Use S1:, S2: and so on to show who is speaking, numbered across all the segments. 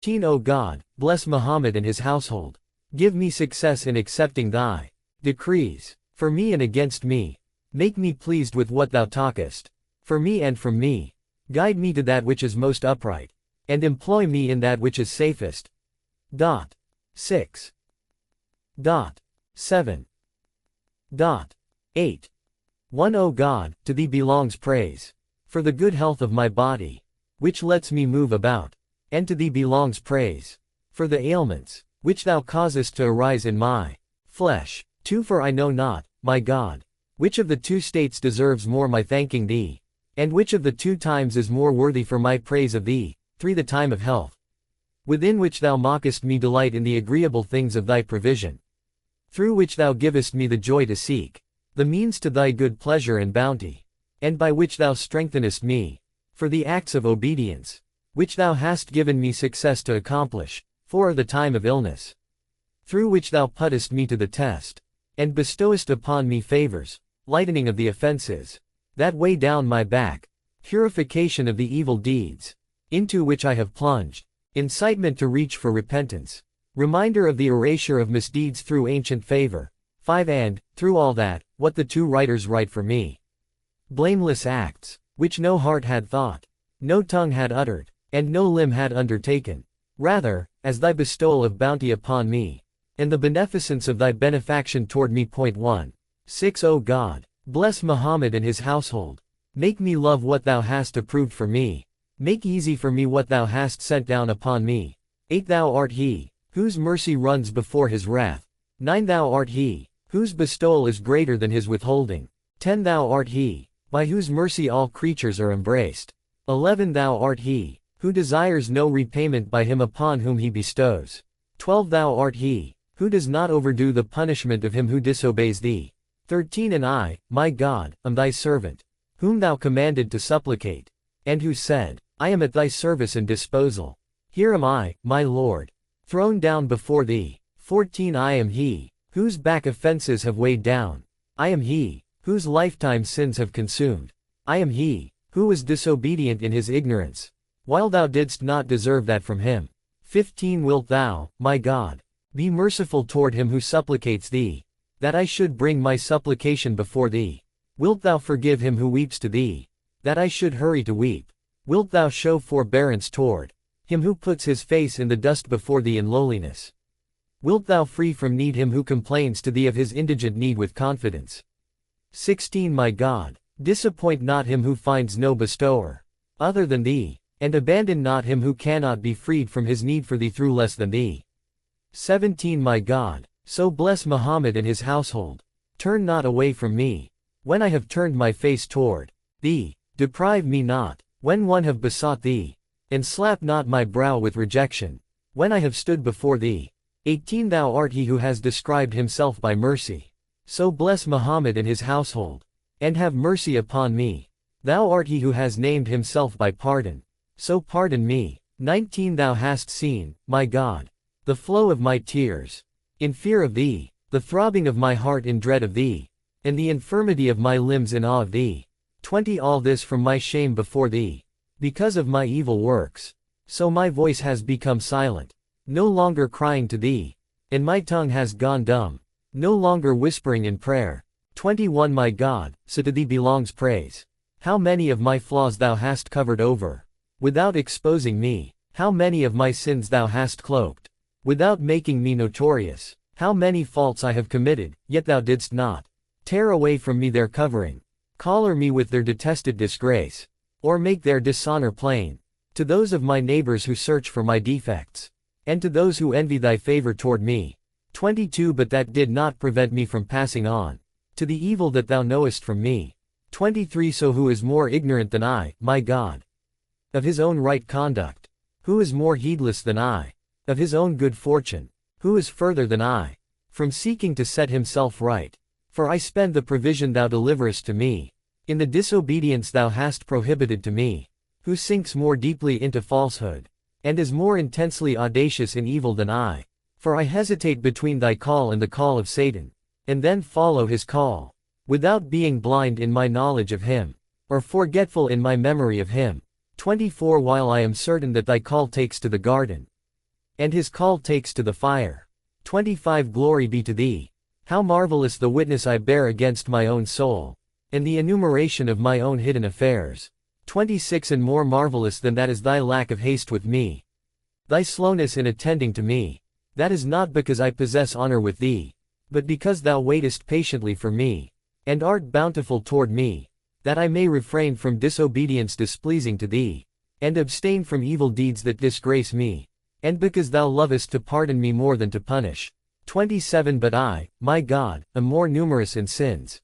S1: O God, bless Muhammad and his household. Give me success in accepting thy decrees. For me and against me. Make me pleased with what thou talkest. For me and from me. Guide me to that which is most upright. And employ me in that which is safest. 6. 7. 8. 1 O God, to thee belongs praise. For the good health of my body, which lets me move about. And to thee belongs praise. For the ailments, which thou causest to arise in my flesh. 2 For I know not, my God, which of the two states deserves more my thanking thee, and which of the two times is more worthy for my praise of thee. 3 The time of health, within which thou mockest me delight in the agreeable things of thy provision, through which thou givest me the joy to seek, the means to thy good pleasure and bounty, and by which thou strengthenest me, for the acts of obedience, which thou hast given me success to accomplish. 4 The time of illness, through which thou puttest me to the test, and bestowest upon me favors, lightening of the offenses, that weigh down my back, purification of the evil deeds, into which I have plunged, incitement to reach for repentance, reminder of the erasure of misdeeds through ancient favor. 5 And, through all that, what the two writers write for me. Blameless acts, which no heart had thought, no tongue had uttered, and no limb had undertaken. Rather, as thy bestowal of bounty upon me, and the beneficence of thy benefaction toward me. 6 O God, bless Muhammad and his household. Make me love what thou hast approved for me. Make easy for me what thou hast sent down upon me. 8 Thou art he, whose mercy runs before his wrath. 9 Thou art he, whose bestowal is greater than his withholding. 10 Thou art he, by whose mercy all creatures are embraced. 11 Thou art he, who desires no repayment by him upon whom he bestows. 12 Thou art he, who does not overdo the punishment of him who disobeys thee. 13 And I, my God, am thy servant, whom thou commanded to supplicate, and who said, I am at thy service and disposal. Here am I, my Lord, thrown down before thee. 14 I am he, whose back offenses have weighed down. I am he, whose lifetime sins have consumed. I am he, who was disobedient in his ignorance, while thou didst not deserve that from him. 15 Wilt thou, my God, be merciful toward him who supplicates thee, that I should bring my supplication before thee? Wilt thou forgive him who weeps to thee, that I should hurry to weep? Wilt thou show forbearance toward him who puts his face in the dust before thee in lowliness? Wilt thou free from need him who complains to thee of his indigent need with confidence? 16 My God, disappoint not him who finds no bestower other than thee, and abandon not him who cannot be freed from his need for thee through less than thee. 17 My God, so bless Muhammad and his household. Turn not away from me, when I have turned my face toward thee. Deprive me not, when one have besought thee, and slap not my brow with rejection, when I have stood before thee. 18 Thou art he who has described himself by mercy. So bless Muhammad and his household, and have mercy upon me. Thou art he who has named himself by pardon. So pardon me. 19 Thou hast seen, my God, the flow of my tears, in fear of thee, the throbbing of my heart in dread of thee, and the infirmity of my limbs in awe of thee. 20 All this from my shame before thee, because of my evil works. So my voice has become silent, no longer crying to thee, and my tongue has gone dumb, no longer whispering in prayer. 21 My God, so to thee belongs praise. How many of my flaws thou hast covered over, without exposing me. How many of my sins thou hast cloaked, without making me notorious. How many faults I have committed, yet thou didst not tear away from me their covering, collar me with their detested disgrace, or make their dishonor plain, to those of my neighbors who search for my defects, and to those who envy thy favor toward me. 22 But that did not prevent me from passing on to the evil that thou knowest from me. 23 So who is more ignorant than I, my God, of his own right conduct? Who is more heedless than I of his own good fortune? Who is further than I from seeking to set himself right? For I spend the provision thou deliverest to me, in the disobedience thou hast prohibited to me. Who sinks more deeply into falsehood, and is more intensely audacious in evil than I? For I hesitate between thy call and the call of Satan, and then follow his call, without being blind in my knowledge of him, or forgetful in my memory of him. 24 While I am certain that thy call takes to the garden, and his call takes to the fire. 25 Glory be to thee. How marvelous the witness I bear against my own soul, and the enumeration of my own hidden affairs. 26 And more marvelous than that is thy lack of haste with me. Thy slowness in attending to me. That is not because I possess honor with thee, but because thou waitest patiently for me, and art bountiful toward me, that I may refrain from disobedience displeasing to thee, and abstain from evil deeds that disgrace me, and because thou lovest to pardon me more than to punish. 27 But I, my God, am more numerous in sins,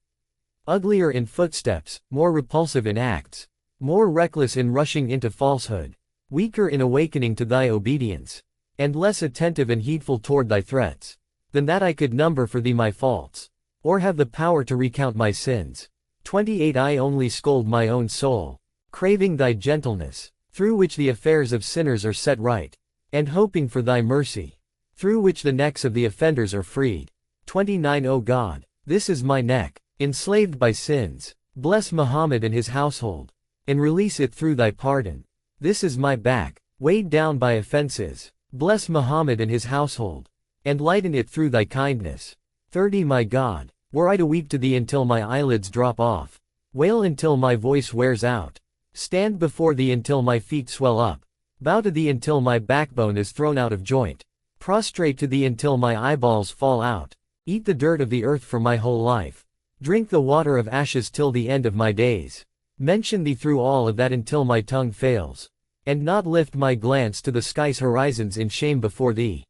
S1: uglier in footsteps, more repulsive in acts, more reckless in rushing into falsehood, weaker in awakening to thy obedience, and less attentive and heedful toward thy threats, than that I could number for thee my faults, or have the power to recount my sins. 28 I only scold my own soul, craving thy gentleness, through which the affairs of sinners are set right, and hoping for thy mercy, through which the necks of the offenders are freed. 29 O God, this is my neck, enslaved by sins. Bless Muhammad and his household, and release it through thy pardon. This is my back, weighed down by offenses. Bless Muhammad and his household, and lighten it through thy kindness. 30 My God, were I to weep to thee until my eyelids drop off, wail until my voice wears out, stand before thee until my feet swell up, bow to thee until my backbone is thrown out of joint, prostrate to thee until my eyeballs fall out, eat the dirt of the earth for my whole life, drink the water of ashes till the end of my days, mention thee through all of that until my tongue fails, and not lift my glance to the sky's horizons in shame before thee.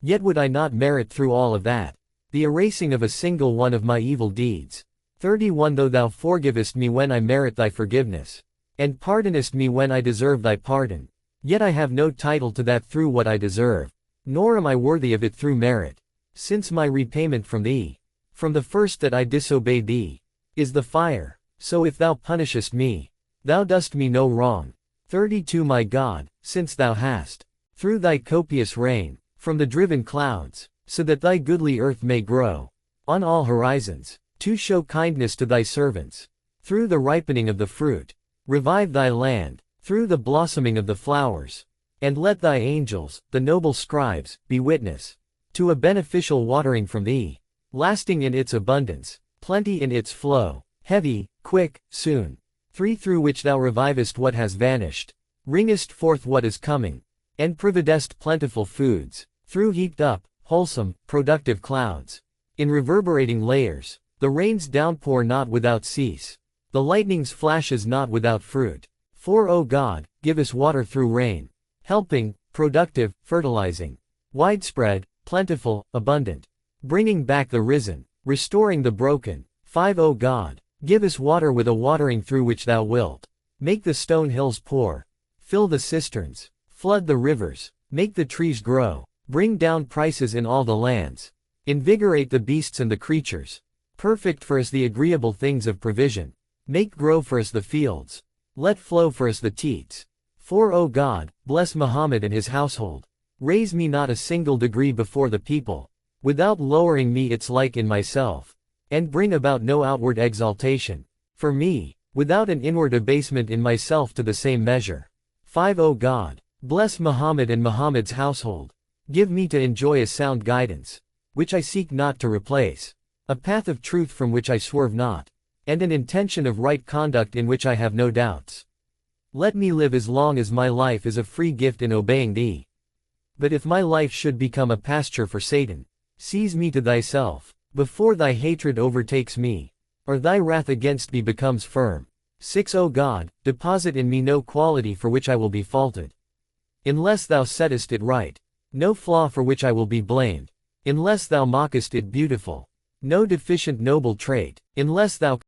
S1: Yet would I not merit through all of that the erasing of a single one of my evil deeds. 31 Though thou forgivest me when I merit thy forgiveness, and pardonest me when I deserve thy pardon, yet I have no title to that through what I deserve, nor am I worthy of it through merit, since my repayment from thee, from the first that I disobeyed thee, is the fire. So if thou punishest me, thou dost me no wrong. 32 My God, since thou hast, through thy copious rain, from the driven clouds, so that thy goodly earth may grow, on all horizons, to show kindness to thy servants, through the ripening of the fruit, revive thy land, through the blossoming of the flowers, and let thy angels, the noble scribes, be witness, to a beneficial watering from thee, lasting in its abundance, plenty in its flow, heavy, quick, soon. 3 Through which thou revivest what has vanished, bringest forth what is coming, and providest plentiful foods, through heaped up, wholesome, productive clouds, in reverberating layers, the rains downpour not without cease, the lightnings flashes not without fruit. 4 O God, give us water through rain, helping, productive, fertilizing, widespread, plentiful, abundant, bringing back the risen, restoring the broken. 5 O God, give us water with a watering through which thou wilt make the stone hills pour, fill the cisterns, flood the rivers, make the trees grow, bring down prices in all the lands, invigorate the beasts and the creatures, perfect for us the agreeable things of provision, make grow for us the fields, let flow for us the teats. 4 O God, bless Muhammad and his household, raise me not a single degree before the people, without lowering me its like in myself, and bring about no outward exaltation, for me, without an inward abasement in myself to the same measure. 5 O God, bless Muhammad and Muhammad's household, give me to enjoy a sound guidance, which I seek not to replace, a path of truth from which I swerve not, and an intention of right conduct in which I have no doubts. Let me live as long as my life is a free gift in obeying thee. But if my life should become a pasture for Satan, seize me to thyself, before thy hatred overtakes me, or thy wrath against me becomes firm. 6 O God, deposit in me no quality for which I will be faulted, unless thou settest it right, no flaw for which I will be blamed, unless thou mockest it beautiful, no deficient noble trait, unless thou